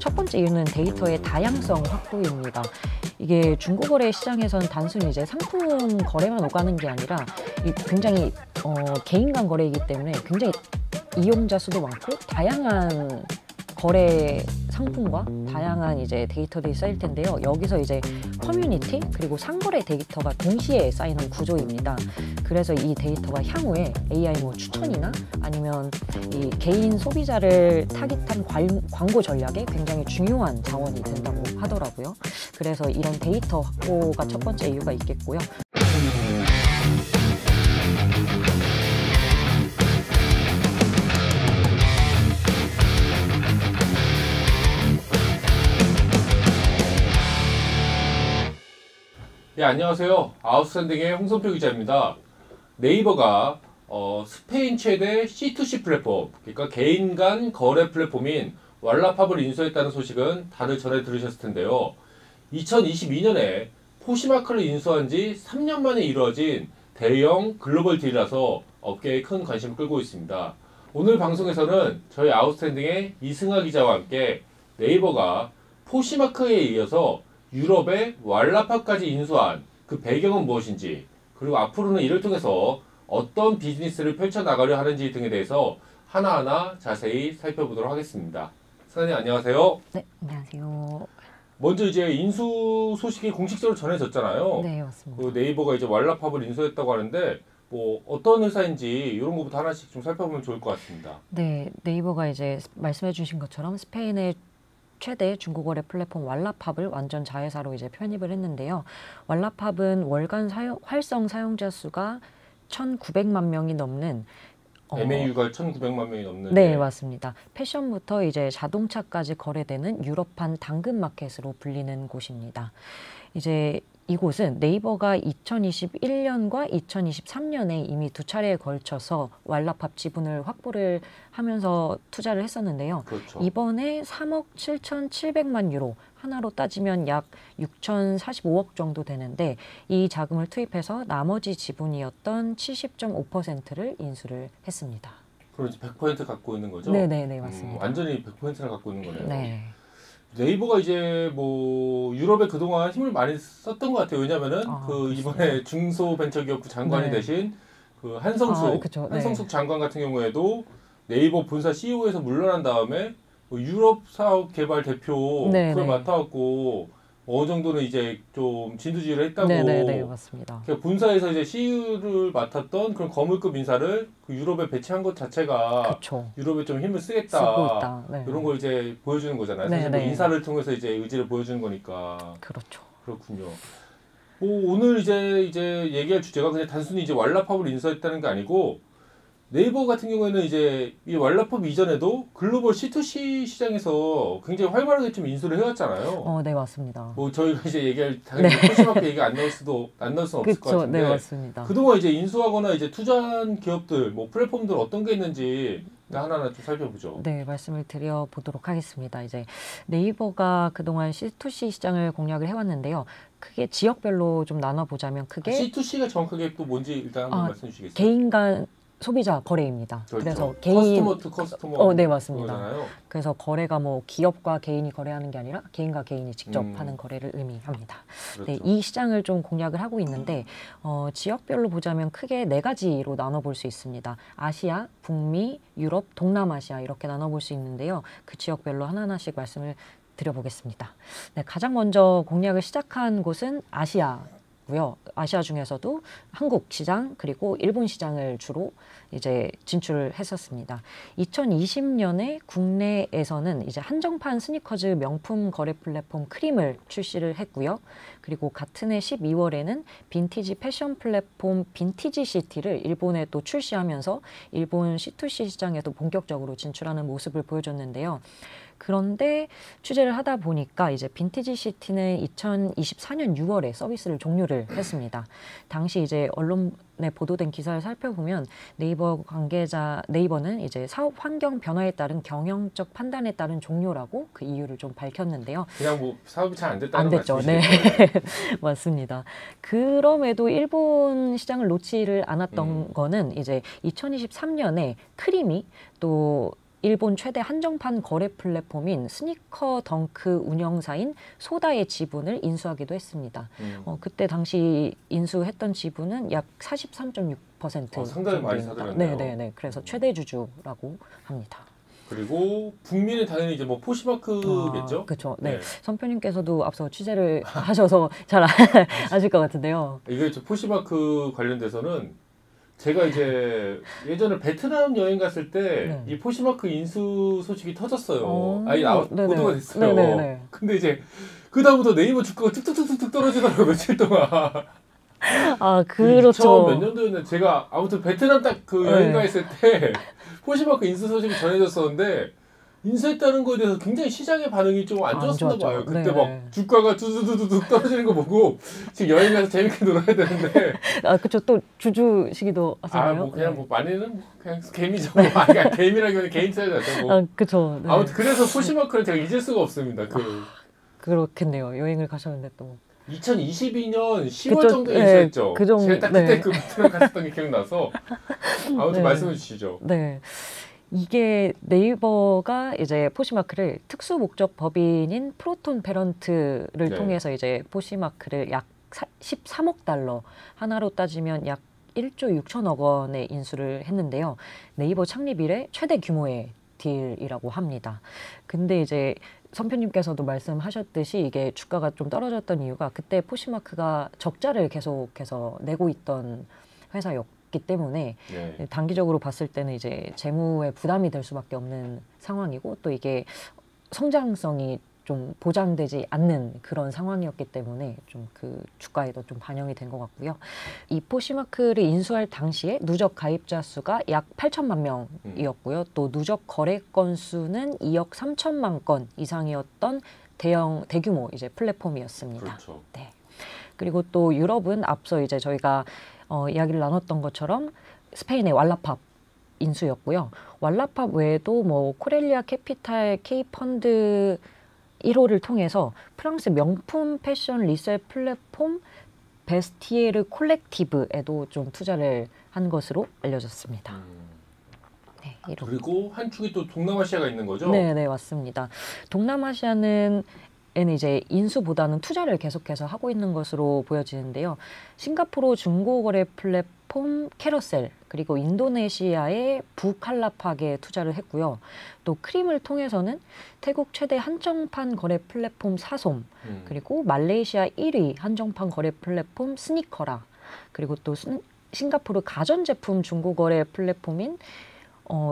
첫 번째 이유는 데이터의 다양성 확보입니다. 이게 중고거래 시장에서는 단순히 이제 상품 거래만 오가는 게 아니라 굉장히 개인 간 거래이기 때문에 굉장히 이용자 수도 많고 다양한 거래 상품과 다양한 이제 데이터들이 쌓일 텐데요. 여기서 이제 커뮤니티 그리고 상거래 데이터가 동시에 쌓이는 구조입니다. 그래서 이 데이터가 향후에 AI 뭐 추천이나 아니면 이 개인 소비자를 타깃한 광고 전략에 굉장히 중요한 자원이 된다고 하더라고요. 그래서 이런 데이터 확보가 첫 번째 이유가 있겠고요. 네, 안녕하세요. 아웃스탠딩의 홍선표 기자입니다. 네이버가 스페인 최대 C2C 플랫폼, 그러니까 개인 간 거래 플랫폼인 왈라팝을 인수했다는 소식은 다들 전해 들으셨을 텐데요. 2022년에 포시마크를 인수한 지 3년 만에 이루어진 대형 글로벌 딜이라서 업계에 큰 관심을 끌고 있습니다. 오늘 방송에서는 저희 아웃스탠딩의 이승하 기자와 함께 네이버가 포시마크에 이어서 유럽의 왈라팝까지 인수한 그 배경은 무엇인지, 그리고 앞으로는 이를 통해서 어떤 비즈니스를 펼쳐나가려 하는지 등에 대해서 하나하나 자세히 살펴보도록 하겠습니다. 승하님 안녕하세요. 네, 안녕하세요. 먼저 이제 인수 소식이 공식적으로 전해졌잖아요. 네, 맞습니다. 그 네이버가 이제 왈라팝을 인수했다고 하는데 뭐 어떤 회사인지 이런 것부터 하나씩 좀 살펴보면 좋을 것 같습니다. 네, 네이버가 이제 말씀해 주신 것처럼 스페인의 최대 중고거래 플랫폼 왈라팝을 완전 자회사로 이제 편입을 했는데요. 왈라팝은 월간 활성 사용자 수가 1,900만 명이 넘는 MAU가 1,900만 명이 넘는. 네, 맞습니다. 패션부터 이제 자동차까지 거래되는 유럽판 당근 마켓으로 불리는 곳입니다. 이제 이곳은 네이버가 2021년과 2023년에 이미 두 차례에 걸쳐서 왈라팝 지분을 확보를 하면서 투자를 했었는데요. 그렇죠. 이번에 3억 7,700만 유로, 하나로 따지면 약 6,045억 정도 되는데 이 자금을 투입해서 나머지 지분이었던 70.5%를 인수를 했습니다. 그럼 이제 100% 갖고 있는 거죠? 네네네, 맞습니다. 완전히 100%를 갖고 있는 거네요. 네. 네이버가 이제 뭐 유럽에 그동안 힘을 많이 썼던 것 같아요. 왜냐면은 그 이번에 중소벤처기업 장관이 네. 되신 그 한성숙, 그쵸, 네. 한성숙 장관 같은 경우에도 네이버 본사 CEO에서 물러난 다음에 뭐 유럽 사업 개발 대표 네, 그걸 네. 맡아갖고 어느 정도는 이제 좀 진두지휘를 했다고. 네네네, 맞습니다. 그러니까 본사에서 이제 CEO를 맡았던 그런 거물급 인사를 그 유럽에 배치한 것 자체가 그쵸. 유럽에 좀 힘을 쓰고 쓰겠다. 있다. 네. 이런 걸 이제 보여주는 거잖아요. 네, 사실 뭐 네. 인사를 통해서 이제 의지를 보여주는 거니까. 그렇죠. 그렇군요. 뭐 오늘 이제 얘기할 주제가 그냥 단순히 이제 왈라팝을 인수했다는 게 아니고 네이버 같은 경우에는 이제 이 왈라팝 이전에도 글로벌 C2C 시장에서 굉장히 활발하게 좀 인수를 해왔잖아요. 네, 맞습니다. 뭐 저희가 이제 얘기할 당연히 포시마크 얘기가 안 나올 수는 없을 것 같은데. 네, 맞습니다. 그동안 이제 인수하거나 이제 투자한 기업들, 뭐 플랫폼들 어떤 게 있는지 하나하나 좀 살펴보죠. 네, 말씀을 드려보도록 하겠습니다. 이제 네이버가 그동안 C2C 시장을 공략을 해왔는데요. 크게 지역별로 좀 나눠보자면 크게 C2C가 정확하게 또 뭔지 일단 한번 말씀해 주시겠어요? 개인 간 소비자 거래입니다. 그렇죠. 그래서 개인 커스터머 투 커스터머. 네, 맞습니다. 그거잖아요. 그래서 거래가 뭐 기업과 개인이 거래하는 게 아니라 개인과 개인이 직접 하는 거래를 의미합니다. 그렇죠. 네, 이 시장을 좀 공략을 하고 있는데 지역별로 보자면 크게 네 가지로 나눠볼 수 있습니다. 아시아, 북미, 유럽, 동남아시아 이렇게 나눠볼 수 있는데요. 그 지역별로 하나하나씩 말씀을 드려보겠습니다. 네, 가장 먼저 공략을 시작한 곳은 아시아고요. 아시아 중에서도 한국 시장 그리고 일본 시장을 주로 이제 진출을 했었습니다. 2020년에 국내에서는 이제 한정판 스니커즈 명품 거래 플랫폼 크림을 출시를 했고요. 그리고 같은 해 12월에는 빈티지 패션 플랫폼 빈티지 시티를 일본에 또 출시하면서 일본 C2C 시장에도 본격적으로 진출하는 모습을 보여줬는데요. 그런데 취재를 하다 보니까 이제 빈티지 시티는 2024년 6월에 서비스를 종료를 했습니다. 당시 이제 언론에 보도된 기사를 살펴보면 네이버는 이제 사업 환경 변화에 따른 경영적 판단에 따른 종료라고 그 이유를 좀 밝혔는데요. 그냥 뭐 사업이 잘 안 됐다는 안 됐죠. 네. 맞습니다. 그럼에도 일본 시장을 놓지를 않았던 거는 이제 2023년에 크림이 또 일본 최대 한정판 거래 플랫폼인 스니커 덩크 운영사인 소다의 지분을 인수하기도 했습니다. 그때 당시 인수했던 지분은 약 43.6% 상당히 많이 사들였네요. 네네네. 그래서 최대 주주라고 합니다. 그리고 북미는 당연히 이제 뭐 포시마크겠죠? 그렇죠. 네. 선표님께서도 앞서 취재를 하셔서 잘 아실 것 같은데요. 이게 포시마크 관련돼서는 제가 이제 예전에 베트남 여행 갔을 때 이 포시마크 인수 소식이 터졌어요. 보도가 됐어요. 네네네. 근데 이제 그 다음부터 네이버 주가가 뚝뚝뚝뚝 떨어지더라고요, 며칠 동안. 그렇죠. 몇 년도였는데 제가 아무튼 베트남 딱 그 여행 가 있을 때 포시마크 인수 소식이 전해졌었는데 인수했다는 거에 대해서 굉장히 시장의 반응이 좀 안 좋았나 봐요. 그때 막 주가가 두두두둑 떨어지는 거 보고 지금 여행 가서 재밌게 놀아야 되는데. 그렇죠. 또 주주시기도 하잖아요. 뭐 그냥 뭐 많이는 그냥 개미죠. 그러니까 개미라기보다 개인 차이죠. 그렇죠. 네. 아무튼 그래서 포시마크는 제가 잊을 수가 없습니다. 그렇겠네요. 여행을 가셨는데 또. 2022년 10월 정도에 인수했죠. 그 정도. 제가 딱 그때 그 베트남 갔었던 게 기억나서 아무튼 말씀해 주시죠. 네. 이게 네이버가 이제 포시마크를 특수 목적 법인인 프로톤 페런트를 통해서 이제 포시마크를 약 13억 달러, 하나로 따지면 약 1조 6천억 원에 인수를 했는데요. 네이버 창립 이래 최대 규모의 딜이라고 합니다. 근데 이제 선표님께서도 말씀하셨듯이 이게 주가가 좀 떨어졌던 이유가 그때 포시마크가 적자를 계속해서 내고 있던 회사였기 때문에 단기적으로 봤을 때는 이제 재무에 부담이 될 수밖에 없는 상황이고 또 이게 성장성이 좀 보장되지 않는 그런 상황이었기 때문에 좀 그 주가에도 좀 반영이 된 것 같고요. 이 포시마크를 인수할 당시에 누적 가입자 수가 약 8천만 명이었고요. 또 누적 거래 건수는 2억 3천만 건 이상이었던 대규모 이제 플랫폼이었습니다. 그렇죠. 네. 그리고 또 유럽은 앞서 이제 저희가 이야기를 나눴던 것처럼 스페인의 왈라팝 인수였고요. 왈라팝 외에도 뭐 코렐리아 캐피탈 K펀드 1호를 통해서 프랑스 명품 패션 리셀 플랫폼 베스티에르 콜렉티브에도 좀 투자를 한 것으로 알려졌습니다. 네, 그리고 한 축이 또 동남아시아가 있는 거죠? 네, 맞습니다. 동남아시아는 이제 인수보다는 투자를 계속해서 하고 있는 것으로 보여지는데요. 싱가포르 중고거래 플랫폼 캐러셀, 그리고 인도네시아의 부칼라팍에 투자를 했고요. 또 크림을 통해서는 태국 최대 한정판 거래 플랫폼 사솜, 그리고 말레이시아 1위 한정판 거래 플랫폼 스니커라, 그리고 또 싱가포르 가전제품 중고거래 플랫폼인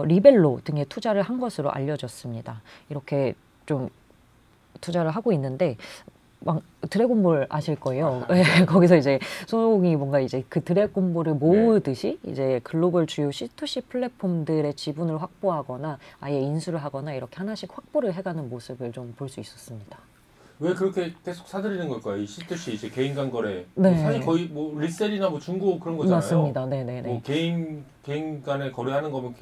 리벨로 등에 투자를 한 것으로 알려졌습니다. 이렇게 좀 투자를 하고 있는데 드래곤볼 아실 거예요. 거기서 이제 손오공이 뭔가 이제 그 드래곤볼을 모으듯이 이제 글로벌 주요 C2C 플랫폼들의 지분을 확보하거나 아예 인수를 하거나 이렇게 하나씩 확보를 해가는 모습을 좀 볼 수 있었습니다. 왜 그렇게 계속 사들이는 걸까요? 이 C2C 이제 개인 간 거래. 사실 거의 뭐 리셀이나 뭐 중고 그런 거잖아요. 맞습니다. 네네네. 뭐 개인 간에 거래하는 거면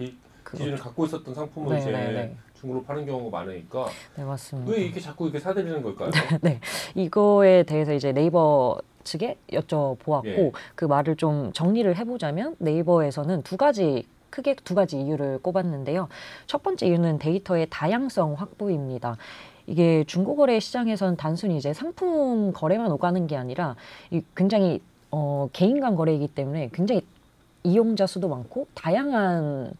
기준을 갖고 있었던 상품을 이제 중고로 파는 경우가 많으니까. 네, 맞습니다. 왜 이렇게 자꾸 이렇게 사들이는 걸까요? 네, 이거에 대해서 이제 네이버 측에 여쭤보았고 그 말을 좀 정리를 해보자면 네이버에서는 크게 두 가지 이유를 꼽았는데요. 첫 번째 이유는 데이터의 다양성 확보입니다. 이게 중고거래 시장에서는 단순히 이제 상품 거래만 오가는 게 아니라 굉장히 개인 간 거래이기 때문에 굉장히 이용자 수도 많고 다양한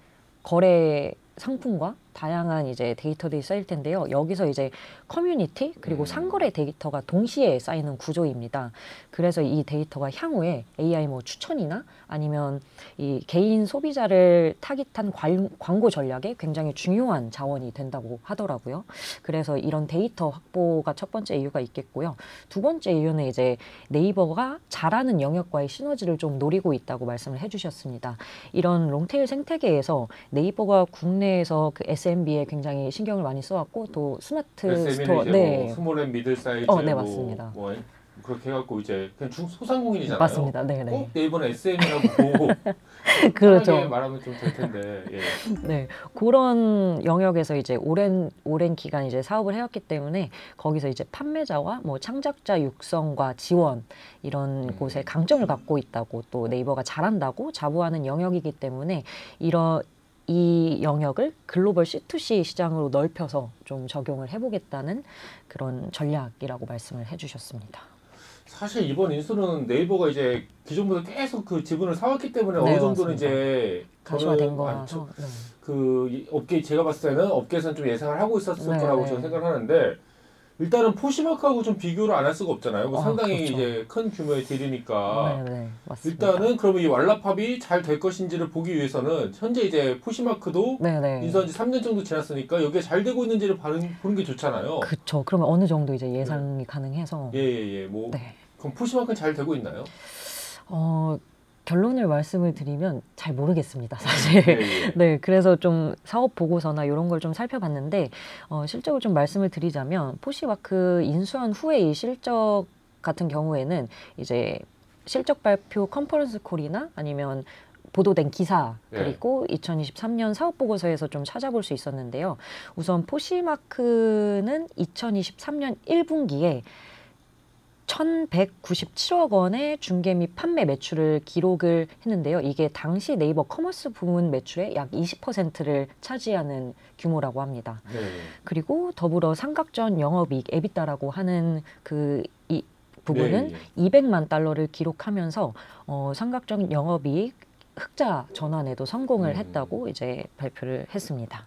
거래 상품과 다양한 이제 데이터들이 쌓일 텐데요. 여기서 이제 커뮤니티 그리고 상거래 데이터가 동시에 쌓이는 구조입니다. 그래서 이 데이터가 향후에 AI 뭐 추천이나 아니면 이 개인 소비자를 타깃한 광고 전략에 굉장히 중요한 자원이 된다고 하더라고요. 그래서 이런 데이터 확보가 첫 번째 이유가 있겠고요. 두 번째 이유는 이제 네이버가 잘하는 영역과의 시너지를 좀 노리고 있다고 말씀을 해주셨습니다. 이런 롱테일 생태계에서 네이버가 국내에서 그 SMB에 굉장히 신경을 많이 써왔고 또 스마트 스토어, 뭐 스몰 앤 미들 사이즈, 네, 맞습니다. 뭐 그렇게 해갖고 이제 그냥 소상공인이잖아요. 맞습니다. 네네. 꼭 네이버는 SM이라고 그렇죠. 말하면 좀 될 텐데. 네, 그런 영역에서 이제 오랜 기간 이제 사업을 해왔기 때문에 거기서 이제 판매자와 뭐 창작자 육성과 지원 이런 곳에 강점을 갖고 있다고 또 네이버가 잘한다고 자부하는 영역이기 때문에 이 영역을 글로벌 C2C 시장으로 넓혀서 좀 적용을 해보겠다는 그런 전략이라고 말씀을 해주셨습니다. 사실 이번 인수는 네이버가 이제 기존보다 계속 그 지분을 사왔기 때문에 네, 어느 정도는 맞습니다. 이제 가시화된 저는 거라서. 네. 그 업계 제가 봤을 때는 업계에서는 좀 예상을 하고 있었을 네, 거라고 네. 저는 생각을 하는데 일단은 포시마크하고 좀 비교를 안 할 수가 없잖아요. 뭐 상당히 그렇죠. 이제 큰 규모의 딜이니까 네, 맞습니다. 일단은 그러면 이 왈라팝이 잘 될 것인지를 보기 위해서는 현재 이제 포시마크도 네. 인수한 지 3년 정도 지났으니까 여기에 잘 되고 있는지를 보는 게 좋잖아요. 그렇죠. 그러면 어느 정도 이제 예상이 가능해서. 뭐 네. 그럼 포시마크는 잘 되고 있나요? 결론을 말씀을 드리면 잘 모르겠습니다, 사실. 예. 네, 그래서 좀 사업 보고서나 이런 걸 좀 살펴봤는데 실적을 좀 말씀을 드리자면 포시마크 인수한 후에 이 실적 같은 경우에는 이제 실적 발표 컨퍼런스 콜이나 아니면 보도된 기사 그리고 2023년 사업 보고서에서 좀 찾아볼 수 있었는데요. 우선 포시마크는 2023년 1분기에 1,197억 원의 중개 및 판매 매출을 기록을 했는데요. 이게 당시 네이버 커머스 부문 매출의 약 20%를 차지하는 규모라고 합니다. 네. 그리고 더불어 삼각전 영업이익 에비타라고 하는 이 부분은 200만 달러를 기록하면서 삼각전 영업이익 흑자 전환에도 성공을 했다고 이제 발표를 했습니다.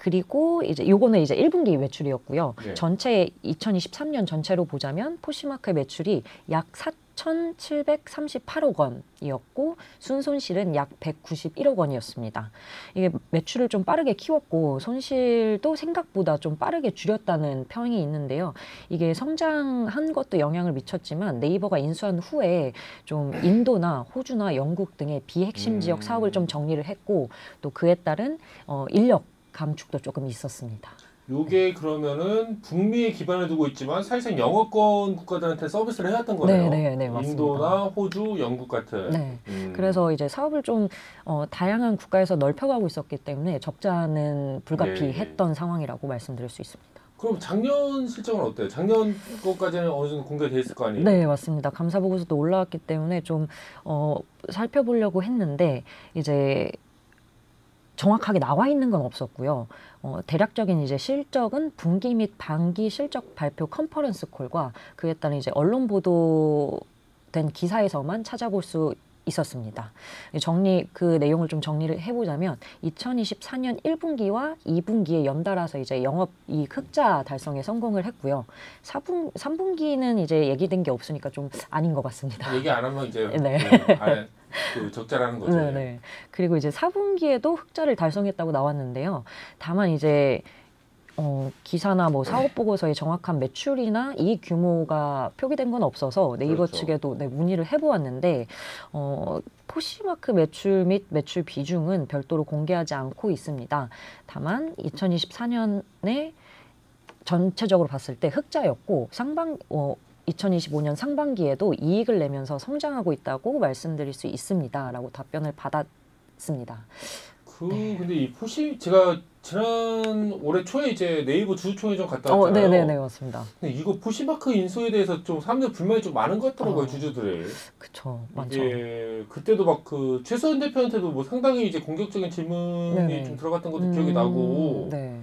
그리고 이제 요거는 이제 1분기 매출이었고요. 네. 전체 2023년 전체로 보자면 포시마크의 매출이 약 4,738억 원이었고 순손실은 약 191억 원이었습니다. 이게 매출을 좀 빠르게 키웠고 손실도 생각보다 좀 빠르게 줄였다는 평이 있는데요. 이게 성장한 것도 영향을 미쳤지만 네이버가 인수한 후에 좀 인도나 호주나 영국 등의 비핵심 지역 사업을 좀 정리를 했고 또 그에 따른 인력 감축도 조금 있었습니다. 요게 그러면은 북미에 기반을 두고 있지만 사실상 영어권 국가들한테 서비스를 해왔던 거네요. 네, 맞습니다. 인도나 호주, 영국 같은. 네. 그래서 이제 사업을 좀 다양한 국가에서 넓혀가고 있었기 때문에 적자는 불가피했던 상황이라고 말씀드릴 수 있습니다. 그럼 작년 실적은 어때요? 작년 거까지는 어느 정도 공개돼 있을 거 아니에요? 네, 맞습니다. 감사 보고서도 올라왔기 때문에 좀 살펴보려고 했는데 이제 정확하게 나와 있는 건 없었고요. 대략적인 이제 실적은 분기 및 반기 실적 발표 컨퍼런스 콜과 그에 따른 이제 언론 보도된 기사에서만 찾아볼 수 있었습니다. 그 내용을 좀 정리를 해보자면 2024년 1분기와 2분기에 연달아서 이제 영업이익 흑자 달성에 성공을 했고요. 3분기는 이제 얘기된 게 없으니까 좀 아닌 것 같습니다. 얘기 안 하면 이제 네. 그 적자라는 거죠. 네. 그리고 이제 4분기에도 흑자를 달성했다고 나왔는데요. 다만 이제 기사나 뭐 사업 보고서의 정확한 매출이나 이익 규모가 표기된 건 없어서 네이버 그렇죠. 측에도 문의를 해보았는데 포시마크 매출 및 매출 비중은 별도로 공개하지 않고 있습니다. 다만 2024년에 전체적으로 봤을 때 흑자였고 2025년 상반기에도 이익을 내면서 성장하고 있다고 말씀드릴 수 있습니다라고 답변을 받았습니다. 근데 이 제가 지난 올해 초에 이제 네이버 주주총회 좀 갔다 왔잖아요. 네, 맞습니다. 근데 이거 포시마크 인수에 대해서 좀 사람들 불만이 좀 많은 것 같더라고요, 주주들이. 그쵸, 많죠. 그때도 막 그 최소연 대표한테도 뭐 상당히 이제 공격적인 질문이 좀 들어갔던 것도 기억이 나고. 네.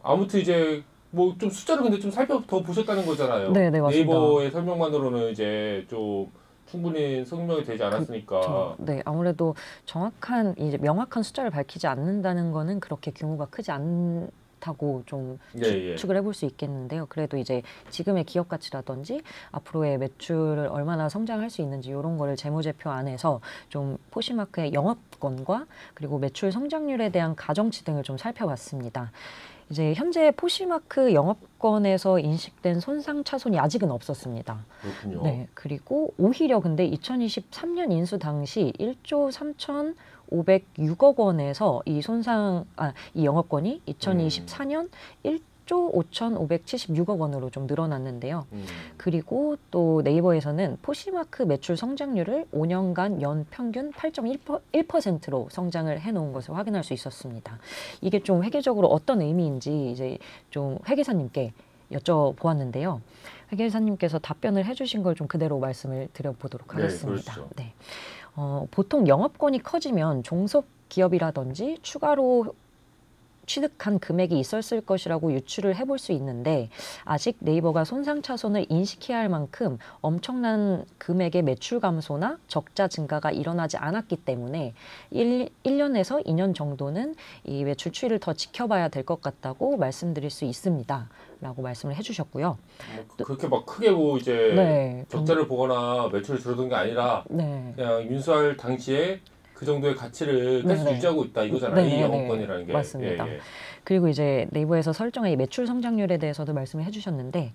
아무튼 이제 뭐 좀 숫자를 근데 좀 더 보셨다는 거잖아요. 네, 맞습니다. 네이버의 설명만으로는 이제 좀 충분히 설명이 되지 않았으니까. 네, 아무래도 정확한 이제 명확한 숫자를 밝히지 않는다는 거는 그렇게 규모가 크지 않다고 좀 추측을 해볼 수 있겠는데요. 그래도 이제 지금의 기업 가치라든지 앞으로의 매출을 얼마나 성장할 수 있는지 이런 거를 재무제표 안에서 좀 포시마크의 영업권과 그리고 매출 성장률에 대한 가정치 등을 좀 살펴봤습니다. 이제 현재 포시마크 영업권에서 인식된 손상 차손이 아직은 없었습니다. 그렇군요. 네, 그리고 오히려 근데 2023년 인수 당시 1조 3,506억 원에서 이 영업권이 2024년 1조 5,576억 원으로 좀 늘어났는데요. 그리고 또 네이버에서는 포시마크 매출 성장률을 5년간 연 평균 8.1%로 성장을 해놓은 것을 확인할 수 있었습니다. 이게 좀 회계적으로 어떤 의미인지 이제 좀 회계사님께 여쭤보았는데요. 회계사님께서 답변을 해주신 걸 좀 그대로 말씀을 드려보도록 하겠습니다. 그렇죠. 네. 보통 영업권이 커지면 종속기업이라든지 추가로 취득한 금액이 있었을 것이라고 유추를 해볼 수 있는데 아직 네이버가 손상차손을 인식해야 할 만큼 엄청난 금액의 매출 감소나 적자 증가가 일어나지 않았기 때문에 1년에서 2년 정도는 이 매출 추이를 더 지켜봐야 될 것 같다고 말씀드릴 수 있습니다. 라고 말씀을 해주셨고요. 그렇게 막 크게 뭐 이제 네, 적자를 보거나 매출이 줄어든 게 아니라 네. 그냥 인수할 당시에 그 정도의 가치를 계속 네네. 유지하고 있다 이거잖아요. 이 네네네. 영업권이라는 게. 맞습니다. 예, 예. 그리고 이제 네이버에서 설정한 이 매출 성장률에 대해서도 말씀을 해주셨는데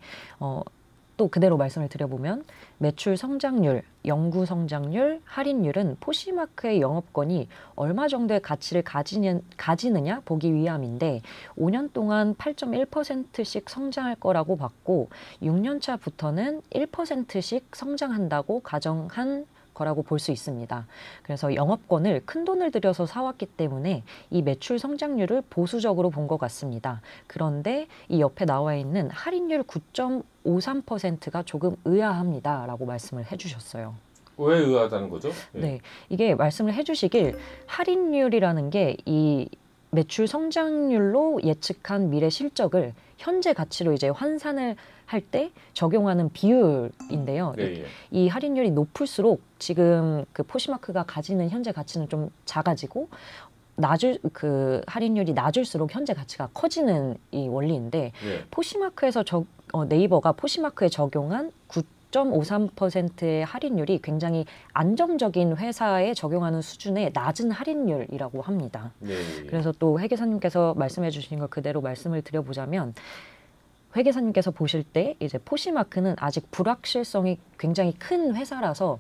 또 그대로 말씀을 드려보면 매출 성장률, 영구 성장률, 할인율은 포시마크의 영업권이 얼마 정도의 가치를 가지느냐 보기 위함인데 5년 동안 8.1%씩 성장할 거라고 봤고 6년 차부터는 1%씩 성장한다고 가정한 거라고 볼 수 있습니다. 그래서 영업권을 큰돈을 들여서 사왔기 때문에 이 매출 성장률을 보수적으로 본 것 같습니다. 그런데 이 옆에 나와 있는 할인율 9.53%가 조금 의아합니다. 라고 말씀을 해주셨어요. 왜 의아하다는 거죠? 예. 네, 이게 말씀을 해주시길 할인율이라는 게 이 매출 성장률로 예측한 미래 실적을 현재 가치로 이제 환산을 할 때 적용하는 비율인데요. 예, 예. 이 할인율이 높을수록 지금 그 포시마크가 가지는 현재 가치는 좀 작아지고 할인율이 낮을수록 현재 가치가 커지는 이 원리인데 예. 포시마크에서 네이버가 포시마크에 적용한 9.53%의 할인율이 굉장히 안정적인 회사에 적용하는 수준의 낮은 할인율이라고 합니다. 예, 예. 그래서 또 회계사님께서 말씀해 주신 걸 그대로 말씀을 드려보자면 회계사님께서 보실 때 이제 포시마크는 아직 불확실성이 굉장히 큰 회사라서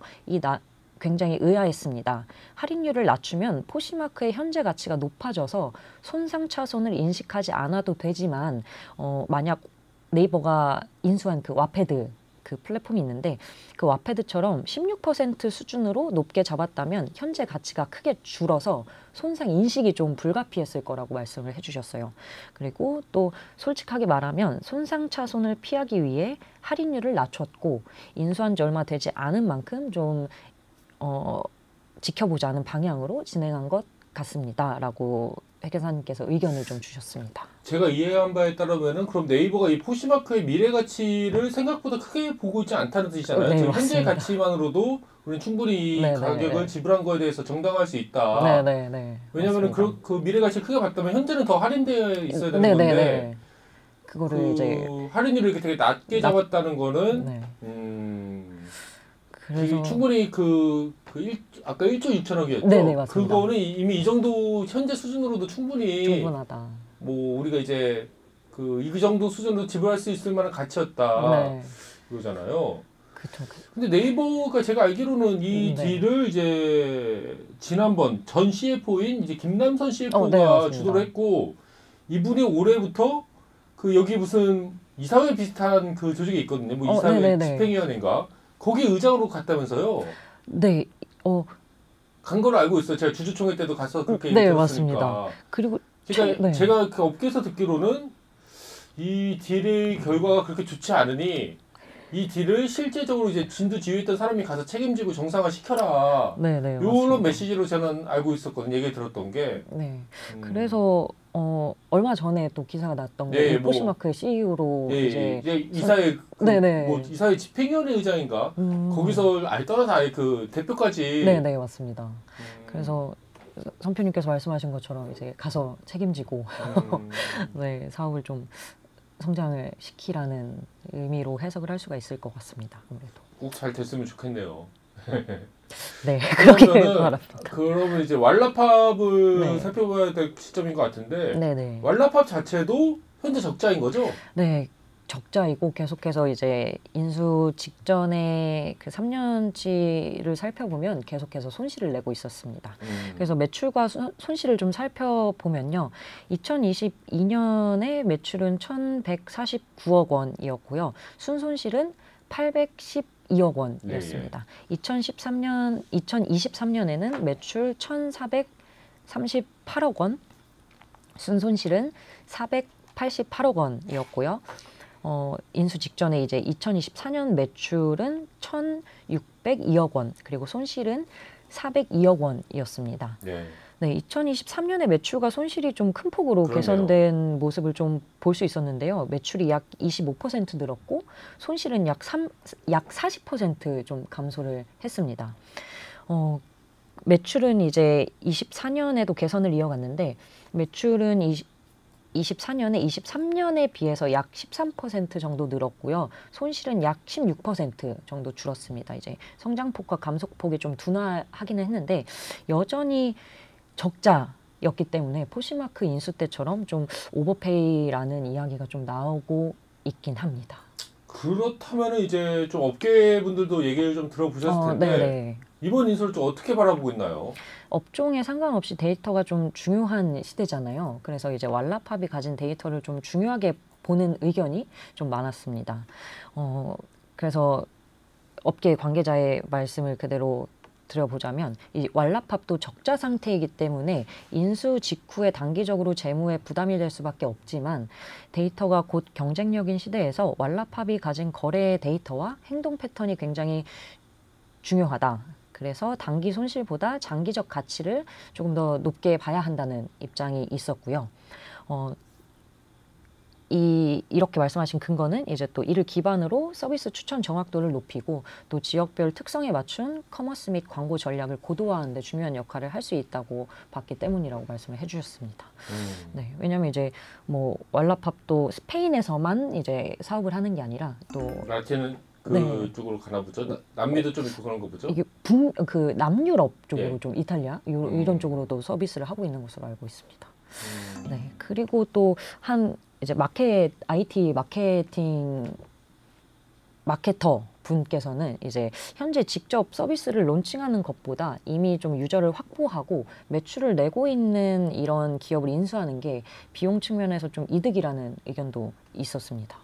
굉장히 의아했습니다. 할인율을 낮추면 포시마크의 현재 가치가 높아져서 손상차손을 인식하지 않아도 되지만 만약 네이버가 인수한 그 와패드 그 플랫폼이 있는데 그 와패드처럼 16% 수준으로 높게 잡았다면 현재 가치가 크게 줄어서 손상 인식이 좀 불가피했을 거라고 말씀을 해주셨어요. 그리고 또 솔직하게 말하면 손상차손을 피하기 위해 할인율을 낮췄고 인수한 지 얼마 되지 않은 만큼 좀 지켜보자는 방향으로 진행한 것 같습니다. 라고 회계사님께서 의견을 좀 주셨습니다. 제가 이해한 바에 따르면은 그럼 네이버가 이 포시마크의 미래 가치를 생각보다 크게 보고 있지 않다는 뜻이잖아요. 네, 지금 맞습니다. 현재 가치만으로도 우리는 충분히 네, 가격을 네. 지불한 거에 대해서 정당할 수 있다. 네네네. 왜냐하면 그 미래 가치를 크게 봤다면 현재는 더 할인되어 있어야 되는 건데 네네네. 그거를 이제 할인율을 이렇게 되게 낮게 잡았다는 거는 네. 그래서 충분히 아까 1조 6천억이었죠. 네네, 맞습니다. 그거는 이미 이 정도 현재 수준으로도 충분하다. 뭐 우리가 이제 이 정도 수준으로 지불할 수 있을 만한 가치였다. 네. 그러잖아요. 그쵸. 근데 네이버가 제가 알기로는 이 네. 딜을 이제 지난번 전 CFO인 이제 김남선 CFO가 네, 맞습니다. 주도를 했고 이분이 올해부터 여기 무슨 이사회 비슷한 그 조직이 있거든요. 뭐 이사회 네네네. 집행위원회인가 거기 의장으로 갔다면서요. 네. 간 걸로 알고 있어요. 제가 주주총회 때도 가서 그렇게 네, 들었으니까. 맞습니다. 그리고 그러니까 네. 제가 그 업계에서 듣기로는 이 딜의 결과가 그렇게 좋지 않으니 이 딜을 실제적으로 이제 진두지휘했던 사람이 가서 책임지고 정상화 시켜라. 네네. 이런 메시지로 저는 알고 있었거든요. 얘기 들었던 게. 네. 그래서 얼마 전에 또 기사가 났던 게 네, 이 포시마크의 CEO로 이제 이사회 네네. 뭐 이사회 집행위원회 의장인가 거기서 떠나서 아예 그 대표까지. 네네, 맞습니다. 그래서 선표님께서 말씀하신 것처럼 이제 가서 책임지고 네, 사업을 좀 성장을 시키라는 의미로 해석을 할 수가 있을 것 같습니다. 아무래도. 꼭 잘 됐으면 좋겠네요. 네, 그러길 그러면은 바랍니다. 그러면 이제 왈라팝을 네. 살펴봐야 될 시점인 것 같은데 네네. 왈라팝 자체도 현재 적자인 거죠? 네, 적자이고 계속해서 이제 인수 직전에 그 3년치를 살펴보면 계속해서 손실을 내고 있었습니다. 그래서 매출과 손실을 좀 살펴보면요. 2022년에 매출은 1,149억 원이었고요. 순손실은 812억 원이었습니다. 2023년에는 매출 1,438억 원, 순손실은 488억 원이었고요. 인수 직전에 이제 2024년 매출은 1,602억 원, 그리고 손실은 402억 원이었습니다. 네. 네, 2023년에 매출과 손실이 좀 큰 폭으로 그러네요. 개선된 모습을 좀 볼 수 있었는데요. 매출이 약 25% 늘었고 손실은 약 40%좀 감소를 했습니다. 매출은 이제 24년에도 개선을 이어갔는데 매출은 24년에 23년에 비해서 약 13% 정도 늘었고요. 손실은 약 16% 정도 줄었습니다. 이제 성장폭과 감소폭이 좀 둔화하기는 했는데 여전히 적자였기 때문에 포시마크 인수 때처럼 좀 오버페이라는 이야기가 좀 나오고 있긴 합니다. 그렇다면 이제 좀 업계분들도 얘기를 좀 들어보셨을 텐데 네네. 이번 인수를 좀 어떻게 바라보고 있나요? 업종에 상관없이 데이터가 좀 중요한 시대잖아요. 그래서 이제 왈라팝이 가진 데이터를 좀 중요하게 보는 의견이 좀 많았습니다. 그래서 업계 관계자의 말씀을 그대로 드려보자면 이 왈라팝도 적자 상태이기 때문에 인수 직후에 단기적으로 재무에 부담이 될 수밖에 없지만 데이터가 곧 경쟁력인 시대에서 왈라팝이 가진 거래 데이터와 행동 패턴이 굉장히 중요하다. 그래서 단기 손실보다 장기적 가치를 조금 더 높게 봐야 한다는 입장이 있었고요. 이렇게 말씀하신 근거는 이제 또 이를 기반으로 서비스 추천 정확도를 높이고 또 지역별 특성에 맞춘 커머스 및 광고 전략을 고도화하는 데 중요한 역할을 할 수 있다고 봤기 때문이라고 말씀을 해주셨습니다. 네, 왜냐하면 이제 뭐 왈라팝도 스페인에서만 이제 사업을 하는 게 아니라 또 라틴은 네. 그쪽으로 가나 보죠. 남미도 좀 있고 그런 거 보죠. 이게 남유럽 쪽으로 예. 좀 이탈리아 이런 쪽으로도 서비스를 하고 있는 것으로 알고 있습니다. 네, 그리고 또 이제 IT 마케터 분께서는 이제 현재 직접 서비스를 론칭하는 것보다 이미 좀 유저를 확보하고 매출을 내고 있는 이런 기업을 인수하는 게 비용 측면에서 좀 이득이라는 의견도 있었습니다.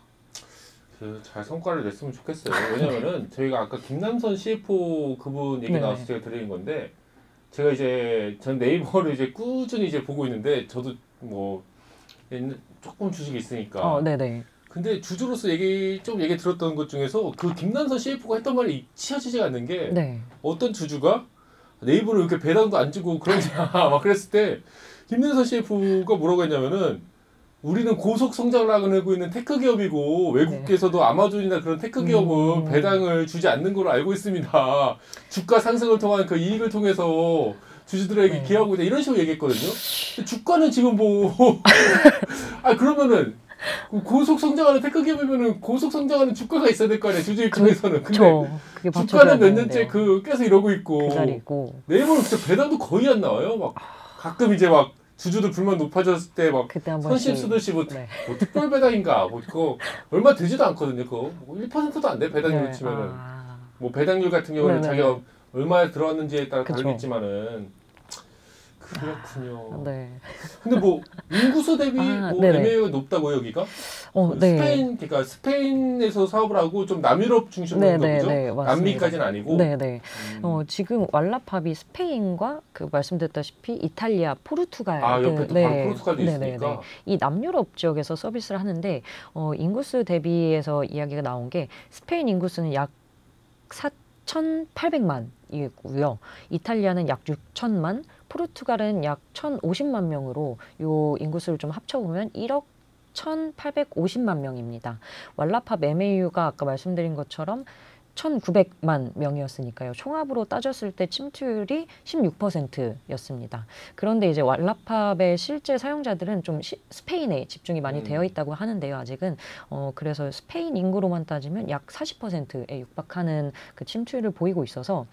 잘 성과를 냈으면 좋겠어요. 왜냐면은 저희가 아까 김남선 CFO 그분 얘기 네. 나와서 제가 드리는 건데 제가 이제 전 네이버를 이제 꾸준히 이제 보고 있는데 저도 뭐 조금 주식이 있으니까. 네네. 근데 주주로서 얘기 들었던 것 중에서 그 김남선 CFO가 했던 말이 치워지지가 않는 게 네. 어떤 주주가 네이버를 이렇게 배당도 안 주고 그러냐 막 그랬을 때 김남선 CFO가 뭐라고 했냐면은 우리는 고속 성장을 하고 있는 테크 기업이고 외국에서도 아마존이나 그런 테크 기업은 배당을 주지 않는 걸로 알고 있습니다. 주가 상승을 통한 그 이익을 통해서 주주들에게 기여하고 있다 이런 식으로 얘기했거든요. 근데 주가는 지금 뭐 그러면은 고속 성장하는 테크 기업이면은 고속 성장하는 주가가 있어야 될 거 아니에요. 주주 입장에서는. 근데 그게 주가는 몇 년째 계속 이러고 있고 그 자리고 네이버는 진짜 배당도 거의 안 나와요. 막 가끔 이제 막 주주들 불만 높아졌을 때 막 선심 쓰듯이 뭐 특별 배당인가 뭐 그거 얼마 되지도 않거든요. 그거 뭐 1%도 안 돼 배당률 치면은 뭐 배당률 같은 경우는 자기가 얼마에 들어왔는지에 따라 다르겠지만은 그렇군요. 네. 근데 뭐 인구수 대비 뭐 MAU가 높다고요 여기가? 네. 그러니까 스페인에서 사업을 하고 좀 남유럽 중심으로 보죠. 네, 남미까지는 아니고. 네네. 지금 왈라팝이 스페인과 그 말씀드렸다시피 이탈리아, 포르투갈 옆에 또 바로 포르투갈도 있으니까. 이 남유럽 지역에서 서비스를 하는데 인구수 대비해서 이야기가 나온 게 스페인 인구수는 약 4,800만이고요. 이탈리아는 약 6천만, 포르투갈은 약 1,050만 명으로 요 인구수를 좀 합쳐보면 1억 1,850만 명입니다. 왈라팝 MAU가 아까 말씀드린 것처럼 1,900만 명이었으니까요. 총합으로 따졌을 때 침투율이 16%였습니다. 그런데 이제 왈라팝의 실제 사용자들은 좀 스페인에 집중이 많이 되어 있다고 하는데요. 아직은 그래서 스페인 인구로만 따지면 약 40%에 육박하는 그 침투율을 보이고 있어서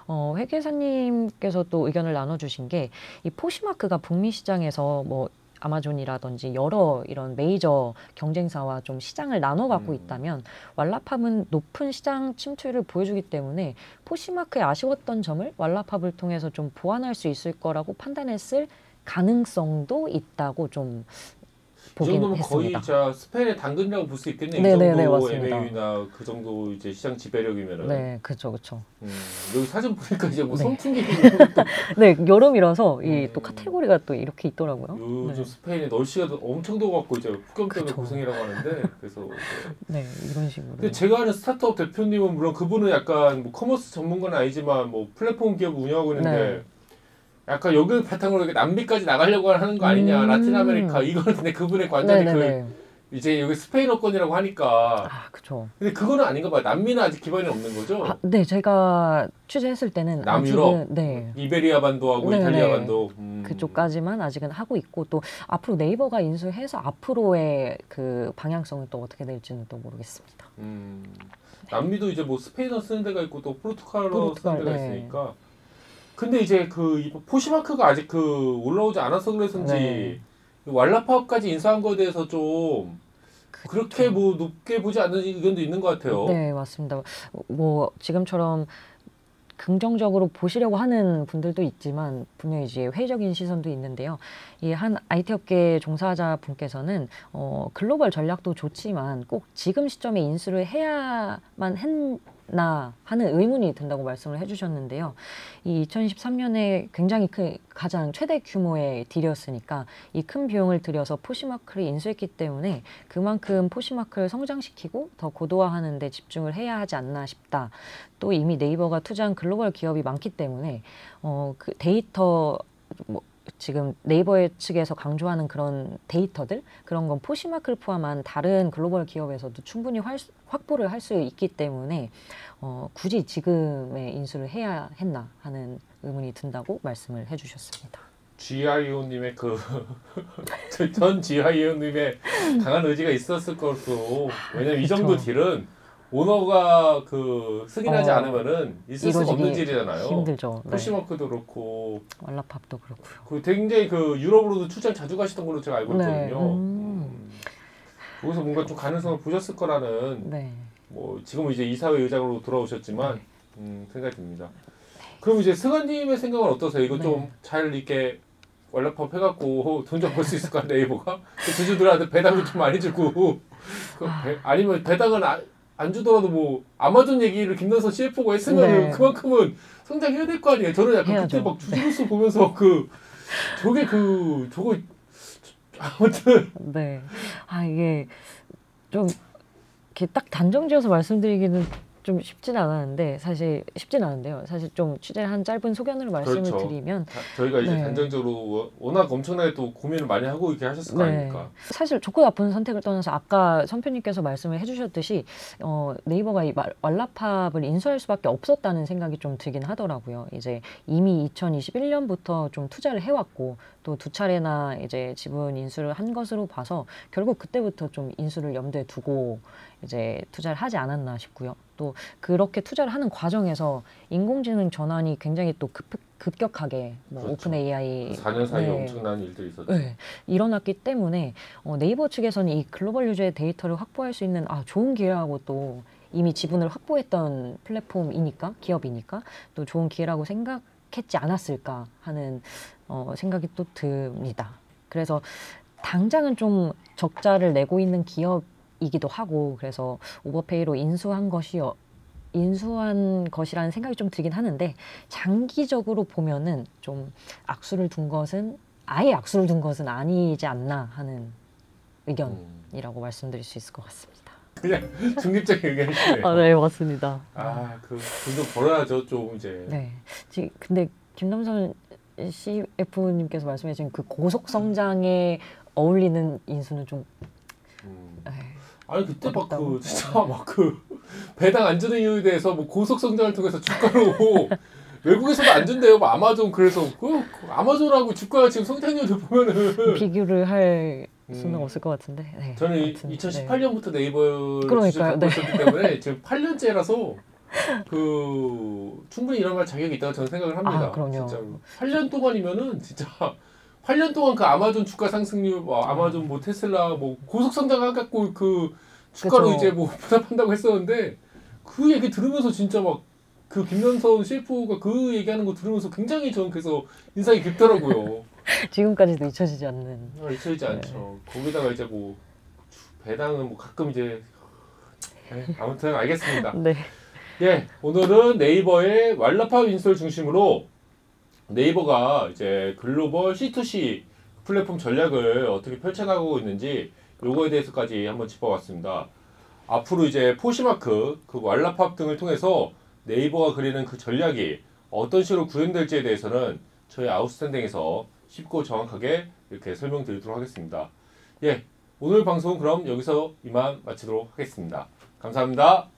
회계사님께서 또 의견을 나눠주신 게 이 포시마크가 북미 시장에서 뭐 아마존이라든지 여러 이런 메이저 경쟁사와 좀 시장을 나눠 갖고 있다면 왈라팝은 높은 시장 침투율을 보여주기 때문에 포시마크의 아쉬웠던 점을 왈라팝을 통해서 좀 보완할 수 있을 거라고 판단했을 가능성도 있다고 좀 이 보긴 정도면 거의 했습니다. 자 스페인의 당근이라고 볼 수 있겠네. 이 네네네, 정도 맞습니다. MAU나 그 정도 이제 시장 지배력이면은. 네, 그쵸, 그쵸. 여기 사진 보니까 이제 뭐 네. 선풍기 이런 것도 네, 여름이라서 이 또 음. 카테고리가 또 이렇게 있더라고요. 요즘 네, 스페인에 날씨가 엄청 더워갖고 이제 폭염 때문에 그쵸. 고생이라고 하는데 그래서 이제 네, 이런 식으로. 근데 제가 아는 스타트업 대표님은 물론 그분은 약간 뭐 커머스 전문가는 아니지만 뭐 플랫폼 기업 운영하고 있는데 네. 약간 여기 바탕으로 이렇게 남미까지 나가려고 하는 거 아니냐 라틴 아메리카 이거는 근데 그분의 관점이 네네네. 이제 여기 스페인어권이라고 하니까 아, 그쵸. 근데 그거는 아닌가 봐요. 남미는 아직 기반이 없는 거죠? 아, 네, 제가 취재했을 때는 남유럽, 아직은 네. 이베리아 반도하고 네네. 이탈리아 반도 그쪽까지만 아직은 하고 있고 또 앞으로 네이버가 인수해서 앞으로의 그 방향성은 또 어떻게 될지는 또 모르겠습니다. 남미도 이제 뭐 스페인어 쓰는 데가 있고 또 포르투갈어 포르투갈, 쓰는 데가 네. 있으니까 근데 이제 그 포시마크가 아직 그 올라오지 않아서 그래서인지 네. 왈라파업까지 인수한 거에 대해서 좀 그렇게 그쵸. 뭐 높게 보지 않는 의견도 있는 것 같아요. 네, 맞습니다. 뭐 지금처럼 긍정적으로 보시려고 하는 분들도 있지만 분명히 이제 회의적인 시선도 있는데요. 이 한 IT 업계 종사자 분께서는 글로벌 전략도 좋지만 꼭 지금 시점에 인수를 해야만 했나 하는 의문이 든다고 말씀을 해주셨는데요. 이 2013년에 굉장히 가장 최대 규모의 딜이었으니까 이 큰 비용을 들여서 포시마크를 인수했기 때문에 그만큼 포시마크를 성장시키고 더 고도화하는 데 집중을 해야 하지 않나 싶다. 또 이미 네이버가 투자한 글로벌 기업이 많기 때문에 그 데이터 뭐 지금 네이버 측에서 강조하는 그런 데이터들 그런 건 포시마크를 포함한 다른 글로벌 기업에서도 충분히 확보를 할 수 있기 때문에 굳이 지금의 인수를 해야 했나 하는 의문이 든다고 말씀을 해주셨습니다. GIO님의 전 GIO님의 강한 의지가 있었을 것으로 왜냐면 이 정도 딜은 오너가 승인하지 않으면은 있을 수가 없는 딜이잖아요. 힘들죠. 포시마크도 그렇고 왈라팝도 그렇고요. 굉장히 유럽으로도 출장 자주 가시던 걸로 제가 알고 네. 있거든요. 거기서 뭔가 좀 가능성을 보셨을 거라는 네. 뭐 지금은 이제 이사회 의장으로 돌아오셨지만 생각이 듭니다. 그럼 이제 승환님의 생각은 어떠세요? 이거 좀 잘 이렇게 왈라팝 해갖고 돈 좀 벌 수 있을까 네이버가? 주주들한테 배당을 좀 많이 주고 아니면 배당은 안 주더라도 뭐 아마존 얘기를 김남선 CFO가 했으면 그만큼은 성장해야 될 거 아니에요. 저는 약간 해야죠. 그때 막 주주로서 보면서 저거 아무튼 네. 이게 좀 이렇게 딱 단정지어서 말씀드리기는 좀 쉽진 않았는데 사실 쉽진 않은데요. 사실 좀 취재한 짧은 소견으로 말씀을 그렇죠. 드리면 저희가 이제 단정적으로 워낙 엄청나게 또 고민을 많이 하고 이렇게 하셨을 거 아닙니까? 사실 좋고 나쁜 선택을 떠나서 아까 선표님께서 말씀을 해주셨듯이 네이버가 이 왈라팝을 인수할 수밖에 없었다는 생각이 좀 들긴 하더라고요. 이제 이미 2021년부터 좀 투자를 해왔고 또 두 차례나 이제 지분 인수를 한 것으로 봐서 결국 그때부터 좀 인수를 염두에 두고 이제 투자를 하지 않았나 싶고요. 또 그렇게 투자를 하는 과정에서 인공지능 전환이 굉장히 또 급격하게 그렇죠. 오픈 AI 4년 사이에 엄청난 일들이 있었죠. 일어났기 때문에 네이버 측에서는 이 글로벌 유저의 데이터를 확보할 수 있는 좋은 기회라고 또 이미 지분을 확보했던 플랫폼이니까 기업이니까 또 좋은 기회라고 생각했지 않았을까 하는 생각이 또 듭니다. 그래서 당장은 좀 적자를 내고 있는 기업이기도 하고 그래서 오버페이로 인수한 것이라는 생각이 좀 들긴 하는데 장기적으로 보면은 좀 아예 악수를 둔 것은 아니지 않나 하는 의견이라고 말씀드릴 수 있을 것 같습니다. 그냥 중립적인 의견이시네요. 네, 맞습니다. 돈 좀 벌어야죠, 좀 이제. 네. 근데 김남선 CF님께서 말씀해 주신 그 고속 성장에 어울리는 인수는 좀 아니 그때 진짜 배당 안 주는 이유에 대해서 뭐 고속 성장을 통해서 주가로 외국에서도 안 준대요. 뭐 아마존 그래서 아마존하고 주가가 지금 성장률을 보면은 비교를 할 수는 없을 것 같은데. 네, 저는 아무튼, 2018년부터 네이버를 주식하고 있었기 때문에 지금 8년째라서 충분히 이런 말 자격이 있다고 저는 생각을 합니다. 그럼요. 진짜 8년 동안이면은 진짜 8년 동안 그 아마존 주가 상승률, 아마존 뭐 테슬라 뭐 고속 성장해갖고 주가로 그쵸. 이제 뭐 보답한다고 했었는데 그 얘기 들으면서 진짜 김남선 CFO가 그 얘기하는 거 들으면서 굉장히 저는 그래서 인상이 깊더라고요. 지금까지도 잊혀지지 않는. 잊혀지지 않죠. 거기다가 이제 뭐 배당은 뭐 가끔 이제 아무튼 알겠습니다. 네. 예, 오늘은 네이버의 왈라팝 인스톨 중심으로 네이버가 이제 글로벌 C2C 플랫폼 전략을 어떻게 펼쳐나가고 있는지 요거에 대해서까지 한번 짚어봤습니다. 앞으로 이제 포시마크, 그 왈라팝 등을 통해서 네이버가 그리는 그 전략이 어떤 식으로 구현될지에 대해서는 저희 아웃스탠딩에서 쉽고 정확하게 이렇게 설명드리도록 하겠습니다. 예, 오늘 방송은 그럼 여기서 이만 마치도록 하겠습니다. 감사합니다.